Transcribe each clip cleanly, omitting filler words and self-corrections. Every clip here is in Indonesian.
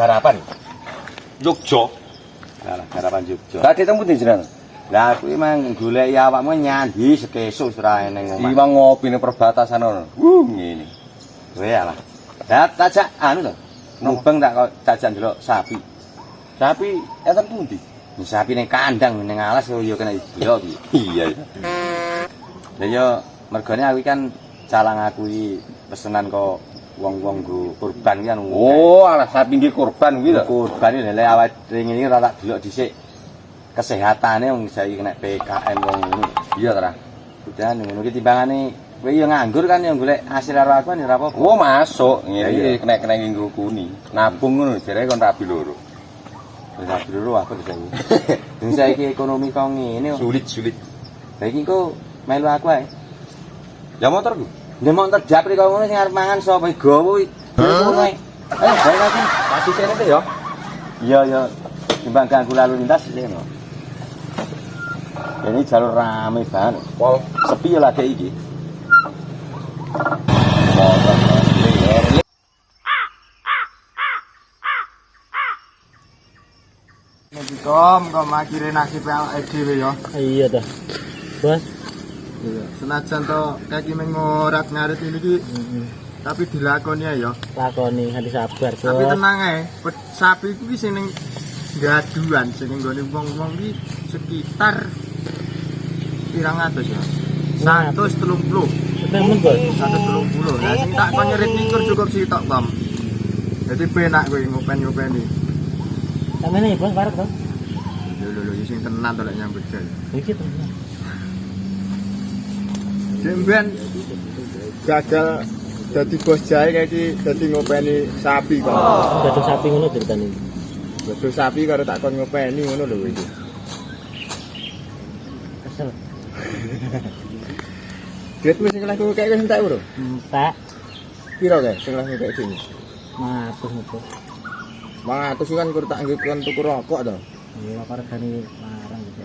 garapan. Jogja. Lah garapan Jogja. Lah ditemu ndi jenengan? Lah kuwi mang goleki awakmu nyandi sekeso ora ning omah. Iwang ngopi ning perbatasan ono. Ngene. Kowe alah. Lah tajak anu to. Mubeng tak kok jajan delok sapi. Sapi enten pundi? Sapi ning kandang ning alas yo kena delok piye. Iya. Lah yo mergane aku kan calang aku iki pesenan kok wong-wong nggo kurban ki anu. Oh, alah sapi nggih kurban kuwi lho. Kurban lha awak ring iki ora tak delok dhisik. Kesehatane wong saiki kena PKM wong ngono. Iya ta. Udan ngono ki timbangane kowe yo nganggur kan yo golek hasil karo aku kan ora apa-apa. Oh, masuk. Ngene Iya. iki kena nggo kuni. Nabung ngono jare kon rabi loro. Wis rabi loro apa saiki. Dene saiki ekonomi kok ngene. Sulit. Lah iki kok melu aku ae. Ya motorku. Nek mau terjapri kok ngono sing arep mangan sapa iki gowo iki. Ngono ae. Ayo bae lagi. Masih sene ya. Iya. Timbang ganggu lalu lintas lho. Ini jalur rame banget. Pol Sepi ya lagi iki. Kok makire nasib awake dhewe ya. Iya dah. Bos. Iya, senajan to kaki mengorat ngarit ini ki, tapi dilakoni ae ya. Lakoni hati sabar, Bos. Tapi tenang ae, sapi ku ki sing ning gaduan sing nggone wong-wong ki sekitar 200 ya. 130. Temen, Bos. 130. Lah sing tak kon nyerit nikur cukup sitok, Tom. Jadi penak kowe ngopen-ngopeni. Samene Bos parek to. Lho sing tenan to lek nyambut gawe. Iki temen. Jemben gagal dadi bos jahe kayak iki dadi ngopeni sapi kok. Dadi sapi ngono ceritane. Betul sapi karo tak kon ngopeni ngono lho iki. Kesel. Duitmu sing lek kowe kek entek bro. Entek. Piro kae sing lek kek sini? Matus Bos. 100 kan kur tak nggo kon tuku rokok to. Iya, regane larang iki.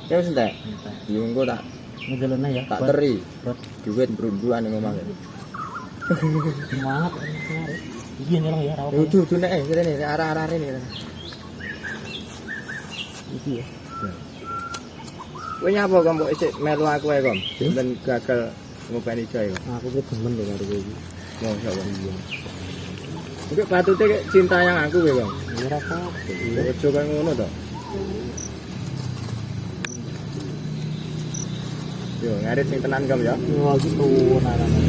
Ya wis entek. Entek. Yo engko tak Ngedelone ya. tak Bos. teri. Bos. Duit brunduan ning omah. Semangat. Iki nyolong ya rawat. Dudu nek rene arah-arah rene. Iki ya. Kowe nyapa kok mbok isik melu aku ae kok. Ben gagal ngopeni jahe. Aku ki demen lho karo kowe iki. Wong sapa iya. Engko patute kek cinta yang aku kowe, Bang. Ya ora apa-apa. Ojo kaya ngono to. Yo, ngarit sing tenan kom ya. Oh, gitu narane.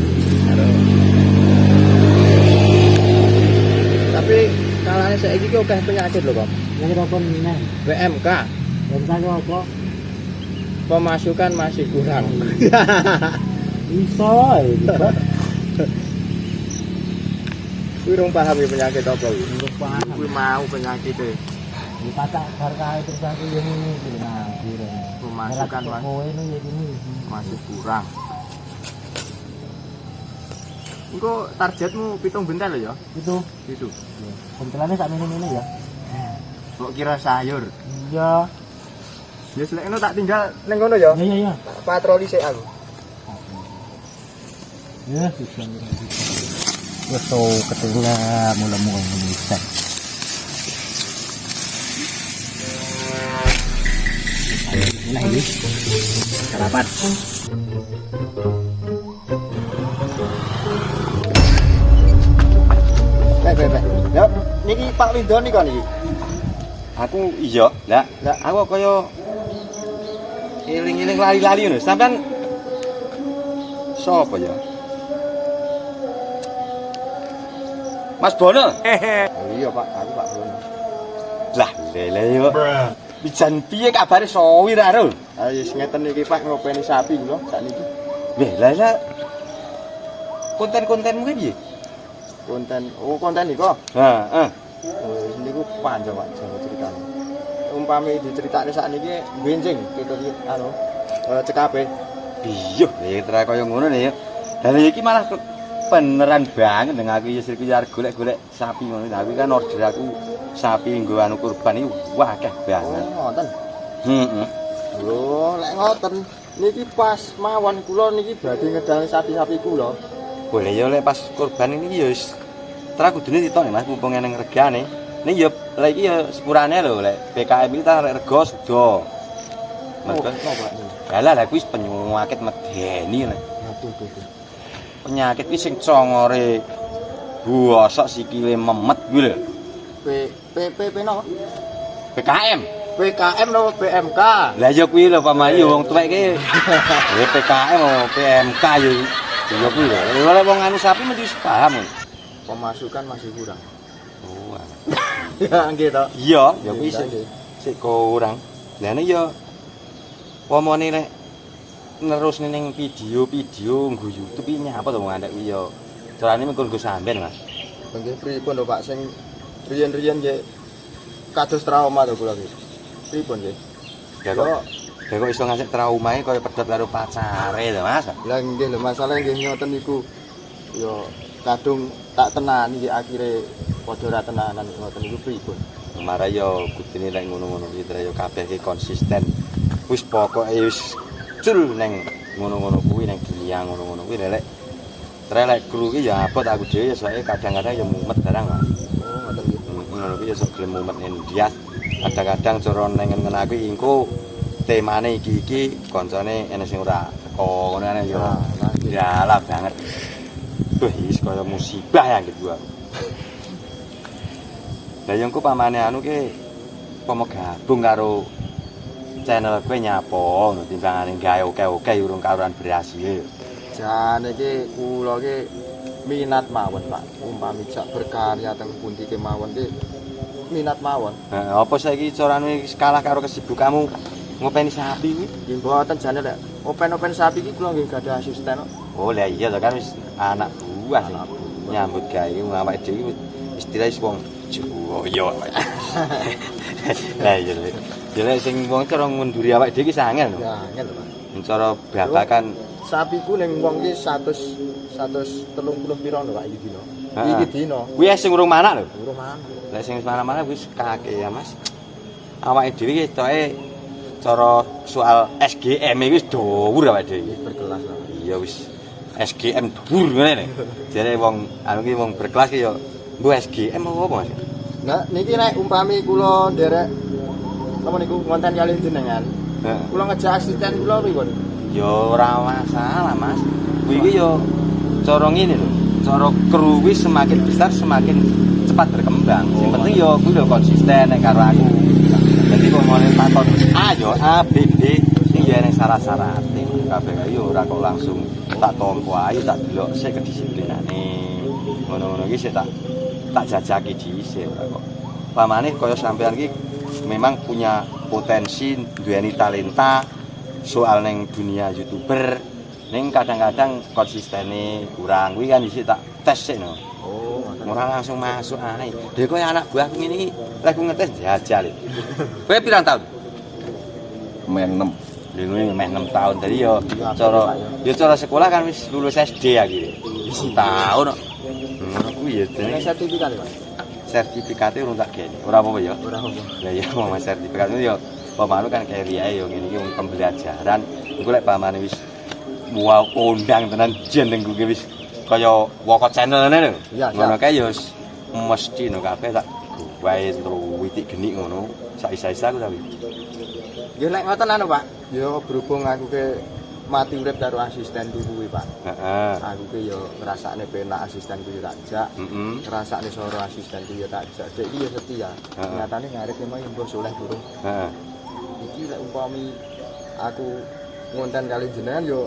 Tapi kalane saiki ki akeh penyakit lho, Kom. Yang apa meneh? PMK, Bentar apa? pemasukan masih kurang. Iso Bos. Kuwi rong paham ya penyakit apa kuwi. Urung paham. Kuwi mau penyakit e. Di patak bar kae terus aku yang ini nganggur. Pemasukan Mas Kowe ini ya ini. masih kurang. Engko targetmu 7 bentel ya? Itu. Itu. Bentelane sak mene-mene ya. Kok kira sayur. Iya. Ya selek ngono tak tinggal ning ngono ya. Iya. Patroli sik aku. Ya, bisa. Wes to ketela mula-mula bisa. Nah ini sarapan. Baik. Ya, niki Pak Lindon nika niki. Aku iya. Lah aku kaya eling-eling lali-lali ngono. Sampeyan sapa ya? Mas Bono. Iya Pak, aku Pak Bono. Lah lele yo. Bijan piye kabare sawi ra ro? Ayo wis ngeten iki Pak ngopeni sapi kula sakniki. Weh, lah konten-kontenmu ki piye? Konten niku. Heeh. Wis niku panjang Pak ceritane. Umpami diceritakne sakniki benjing kita anu cekape. Iya, tra kaya ngono nih ya. Lah iki malah beneran banget dengan aku ya sirku arep golek-golek sapi ngono. Tapi kan order aku sapi nggo anu kurban iki wah akeh banget. Ngoten. Heeh. Lho, lek ngoten niki pas mawon kula niki badhe ngedang sapi-sapi kula. Boleh ya lek pas kurban ini ya wis Tra kudune ditok nih Mas mumpung ning regane. Ning ya lek iki ya sepurane lho lek PKM iki ta rego sudo. Mas Lah lah kuwi penyakit medeni lek. Penyakit iki sing congore bosok sikile memet kuwi lho. P no? PKM. PKM no PMK. Lah ya kuwi lho Pak Mayu wong tuwek iki. Ya PKM oh PMK ya. Ya kuwi lho. Lha wong anu sapi mesti paham. Pemasukan masih kurang. Oh. Ya nggih to. Iya, ya kuwi sik kurang. Lah nek ya pomone nek nerus ning video-video nggo YouTube iki nyapa to wong andek kuwi ya. Carane mengko nggo sampean Mas. Nggih pripun to Pak sing riyen-riyen nggih kados trauma to kula iki. Pripun nggih? Ya kok iso ngasih traumae kaya pedhot karo pacare to Mas. Lah nggih lho masalah nggih ngoten niku ya kadung tak tenani nggih akhire padha ra tenanan ngoten niku pripun. Mara yo kudune lek ngono-ngono iki tra yo kabeh iki konsisten. Wis pokoke wis cul neng ngono-ngono kuwi neng dunia ngono-ngono kuwi lek tra lek kru iki ya abot aku dhewe ya soalnya kadang-kadang ya mumet barang Mas. Oh ngoten nggih. Ngono kuwi ya sok gelem mumet endias. Kadang-kadang cara nengen aku engko temane iki koncone ana sing ora teko ngono ana yo. Ya lah banget. Duh wis kaya musibah ya gitu aku. Lah yo engko pamane anu ki pomo gabung karo channel kowe nyapa ngono timbangane gawe oke-oke urung kawruan berhasil. Jane iki kula iki minat mawon Pak. Umpami jak berkarya teng pundi kemawon iki minat mawon. Heeh, apa saiki carane kalah karo kesibukanmu ngopeni sapi kuwi? Nggih mboten jane lek open-open sapi iki kula nggih gadah asisten kok. Oh, lah iya to kan wis anak buah sing nyambut gawe awake dhewe istilahnya wong Joyo. Lah iya lho. Jelek sing wong cara ngunduri awake dhewe iki sangel lho. Ya angel Pak. Cara babakan Sapiku ning wong iki 130 piro lho Pak iki dino. Heeh. Iki dino. kuwi sing urung manak lho. Urung mangan. Lek sing mana-mana wis kakek ya Mas. Awake dhewe iki toke cara soal SGM iki wis dhuwur awake dhewe. Berkelas lah. Iya wis SGM dhuwur ngene. Jare wong anu ki wong berkelas ki ya mbok SGM apa Mas? Nah, niki nek umpami kula nderek apa niku wonten kali jenengan. Heeh. Kula ngejak asisten kula pripun? Ya ora masalah Mas. Kuwi iki ya cara ngene lho. Cara kru wis semakin besar semakin cepat berkembang. Sing penting ya kuwi lho konsisten nek karo aku. Dadi kok ngene takon A yo A B B sing ya nek syarat-syarate kabeh yo ora kok langsung tak tampa ae tak delok sik kedisiplinane. Ngono-ngono iki sik tak jajaki dhisik ora kok. Pamane kaya sampean iki memang punya potensi, duweni talenta soal ning dunia YouTuber. Ning kadang-kadang konsistene kurang kuwi kan isih tak tes sik no. Oh, Ora langsung masuk ae. Dhewe koyo anak buahku ngene iki lek ku ngetes jajal. Kowe pirang tahun? Men 6. Lha ngene meh 6 tahun. Dadi yo cara sekolah kan wis lulus SD akhire. Wis tahun kok. Ngono kuwi ya Ini jenenge sertifikat Pak. sertifikate urung tak gene. Ora apa-apa ya. Ora apa. Lah ya wong sertifikat itu ya pamane kan keri ae yo ngene iki wong pembelajaran. Iku lek pamane wis wow kondang tenan jeneng kuwi wis kaya Woko channel ngene lho. Iya, Ngono kae ya wis mesti no kabeh tak wae witik genik ngono. Sak-isa-isa aku tapi. Nggih nek ngoten anu Pak. Ya berhubung aku ke mati urip karo asistenku kuwi Pak. Heeh. Aku ki ya ngrasakne penak asistenku ya tak jak. Heeh. Ngrasakne soro asistenku ya tak jak. Dek iki ya setia. Heeh. Nyatane ngarep memang mbah soleh durung. Heeh. Iki lek umpami aku ngonten kali jenengan yo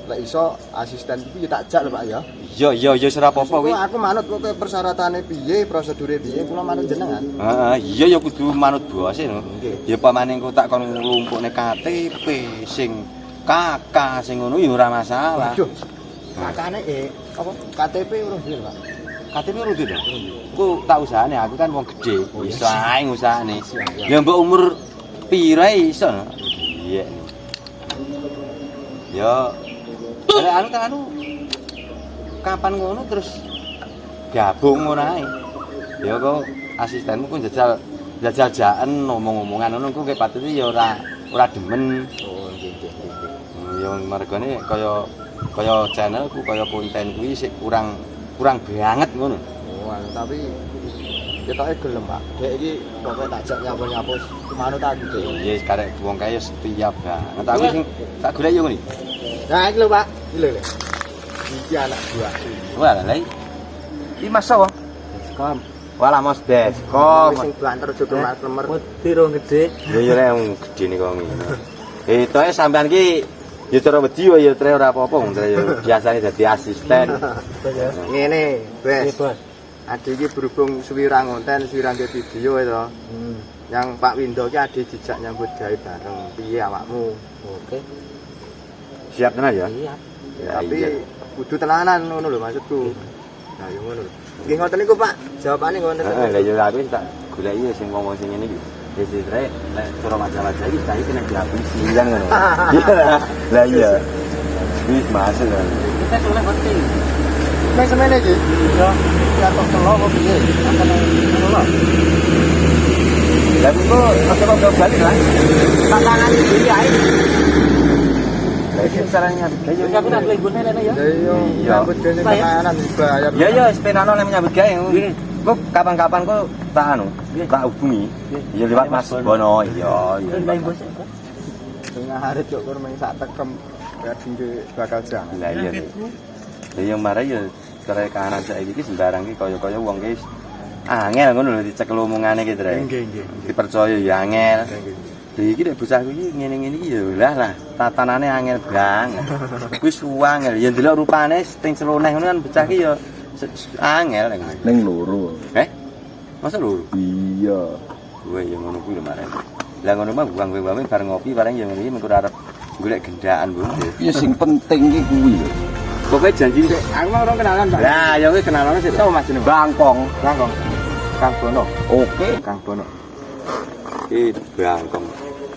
lek iso asisten iki ya tak jak lho Pak ya. Iya ora apa-apa kuwi. Aku manut kok persyaratannya piye, prosedure piye, kula manut jenengan. Heeh, iya ya kudu manut bose no. Nggih. Ya pamane engko tak kon nglumpukne KTP sing kakak sing ngono ya ora masalah. Waduh. Kakane apa KTP urung duwe, Pak. KTP urung duwe. Ku tak usahane aku kan wong gedhe. Iso ae ngusahane. Ya mbok umur piro ae iso. Iya. Ya anu kapan ngono terus gabung ngono ae. Ya kok asistenmu ku jajal-jajan ngomong-ngomongan ngono ku kaya patut ya ora demen. Oh, nggih. Ya mergane kaya channelku kaya konten kuwi sik kurang banget ngono. Oh, tapi ketoke gelem, Pak. Dek iki pokoke tak jak nyapu-nyapu manut aku dek. Ya karek wong kae ya setia banget. Tapi sing tak golek yo ngene. Nah, iki lho, Pak. Iki lho. Iki anak buah. Wah, lah iki Mas sapa? Kom. Walah Mas Deskom. Sing banter jodoh Mas Lemer. Wedi rong gede. Ya ya lek wong gedhe nih kok ngene. Toke sampean ki ya cara wedi ya tre ora apa-apa wong tre ya biasane dadi asisten. Ngene, Iya, Bes. Bos. Adi iki berhubung suwira ngonten, suwira nge video itu. Yang Pak Windo ki ade jejak nyambut gawe bareng. Piye awakmu? Oke. Siap tenan ya? Iya. Ya Tapi iya. kudu tenanan ngono lho maksudku. Nah, yo ngono lho. Nggih ngoten niku, Pak. Jawabane ngoten. Heeh, lah ya aku tak golek iki sing ngomong sing ngene iki. Wis tre lek cara majalah iki saiki kena dihabisi kan ngono. Lah iya. Wis masuk kan. Kita soleh ngerti. Nek semene iki. Iya. Ya tok telo kok piye? Apa nang ngono lho. Lah kok coba balik lah. Tak tangani dhewe ae. Lah iki caranya Ya aku nak lingkune rene ya. Ya iya, Iya. nyambut dene tenanan bayar. Ya ya sepedano nek menyambut gawe. Kok kapan-kapan kok tak anu, tak hubungi. Ya lewat Mas Bono. Iya, iya. Lain bos. Sing arep kok kurang sak tekem ya dingge bakal jangan. Lah iya. Lah yang marah ya cara kanan saiki iki sembarang iki kaya-kaya wong ki angel ngono lho dicekel omongane ki, Dre. Nggih. Dipercaya ya angel. Lah iki nek bocahku iki ngene-ngene iki ya lah tatanane angel banget. Wis angel ya ndelok rupane sing celoneh ngono kan bocah ki ya angel Ning loro. Masa lho? Iya. Kowe ya ngono kuwi lho marah. Lah ngono mah buang-buang bareng ngopi bareng ya ngene iki mengko arep golek gendaan, Bu. Ya sing penting iki kuwi lho. Pokoke janji sik. Aku mau kenalan, Pak. Lah ya kuwi kenalane sik. Sopo Mas jenenge? Bangkong. Kang Kang Bono. Oke. Kang Bono. Bangkong.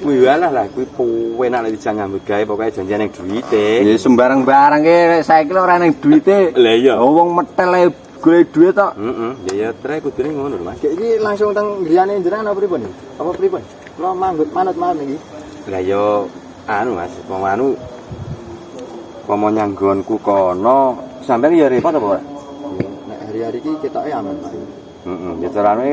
Kuwi walah lah kuwi penak lek dijang nyambut gawe pokoke janjian ning duwite. Ya sembarang barang ki saiki ora ning duwite. Lah iya. Wong metel ae golek duit tok. Heeh. Ya tre kudune ngono lho, Mas. Kayak iki langsung teng griyane jenengan apa pripun? Apa pripun? Kula manggut manut malam iki. Lah ya anu Mas, wong anu pomo nyanggonku kono sampeyan ya repot apa ora? Nek hari-hari iki ketoke aman, Pak. Heeh. Ya carane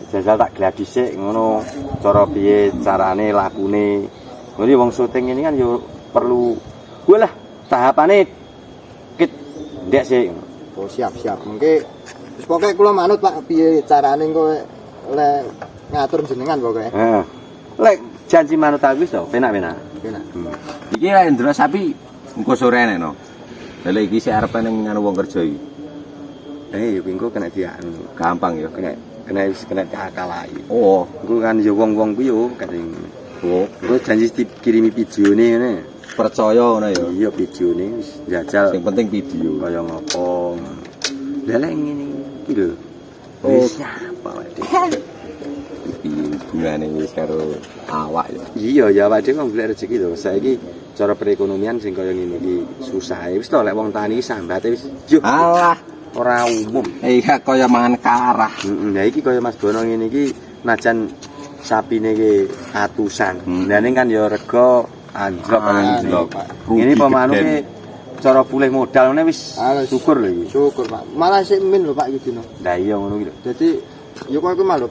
jajal tak gladi sik ngono. Cara piye carane lakune. Ngono wong syuting ini kan yo perlu kuwi lah tahapane kit ndek sik. Oh, siap. Mengke wis pokoke kula manut, Pak, piye carane kowe le ngatur jenengan pokoke. Heeh. Lek janji manut aku wis to, penak-penak. Enak. Iki lek ndelok sapi engko sorene no. Lah iki sik arep ning anu wong kerja iki. Ya kuwi engko kena dianu. Gampang ya. Kena diakalai. Oh, Engko kan ya wong-wong kuwi yo kadang. oh, Engko janji dikirimi videone ngene. percaya ngono ya. Iya videone wis njajal Sing penting video. kaya ngopo. Lah lek ngene iki lho. Oh. Wis nyapa wae. Piye hubungane wis karo awak ya. Iya ya awake dhewe golek rezeki lho. Saiki cara perekonomian sing kaya ngene iki susah. Wis to lek wong tani sambate wis yo Alah, ora umum. iya kaya mangan karah. Lah iki kaya Mas Bono ngene iki najan sapine ki atusan. Lah ning kan ya rega anjlok Anjlok. Ini Rugi pemanuke gede. cara pulih modal ngene wis Alah, syukur lho iki. Syukur, Pak. Malah sik min lho, Pak, iki dino. Lah iya ngono iki lho. Jadi yo kowe ku malu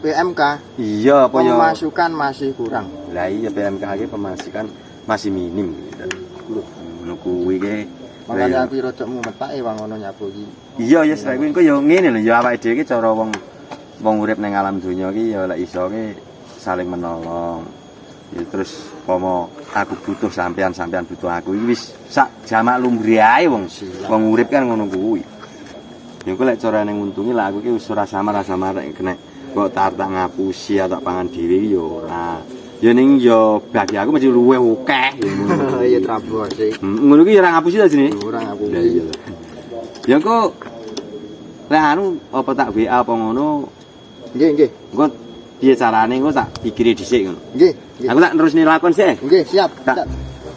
PMK Iya apa ya? pemasukan masih kurang. Lah iya PMK iki pemasukan masih minim gitu. Ngono kuwi ki. Makanya aku rada mumet Pak wong ngono nyapu iki. Iya ya srek kuwi engko ya ngene lho ya awake dhewe iki cara wong urip ning alam donya iki ya lek iso ki saling menolong. Ya terus pomo aku butuh sampean butuh aku iki wis sak jamak lumbre ae wong urip kan ngono kuwi. Ya engko lek carane nguntungi lah aku ki wis ora samar kena kok tak ngapusi atau pangan dhewe ya ora. Ya ning ya bagi aku mesti luwih akeh ya ngono. Iya trabos sih. Ngono ki ya ora ngapusi ta jenenge? Ora aku. Lah iya. Ya engko lek anu apa tak WA apa ngono Nggih. engko piye carane engko tak pikiri dhisik ngono. Nggih. Aku tak terusne lakon sik. Nggih, siap. Tak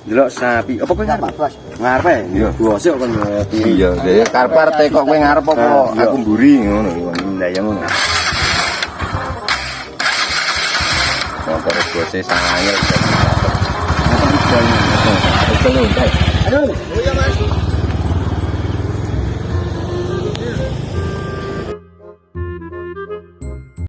delok sapi. Apa kowe Pak ngarep? Bos. Ngarep ae. Iya. Bosok kon Iya, ya karep teko kowe ngarep apa Iya. aku mburi ngono. Lah ya ngono. Motor bose sangane. Apa iki? Betul, Aduh, oh ya Mas.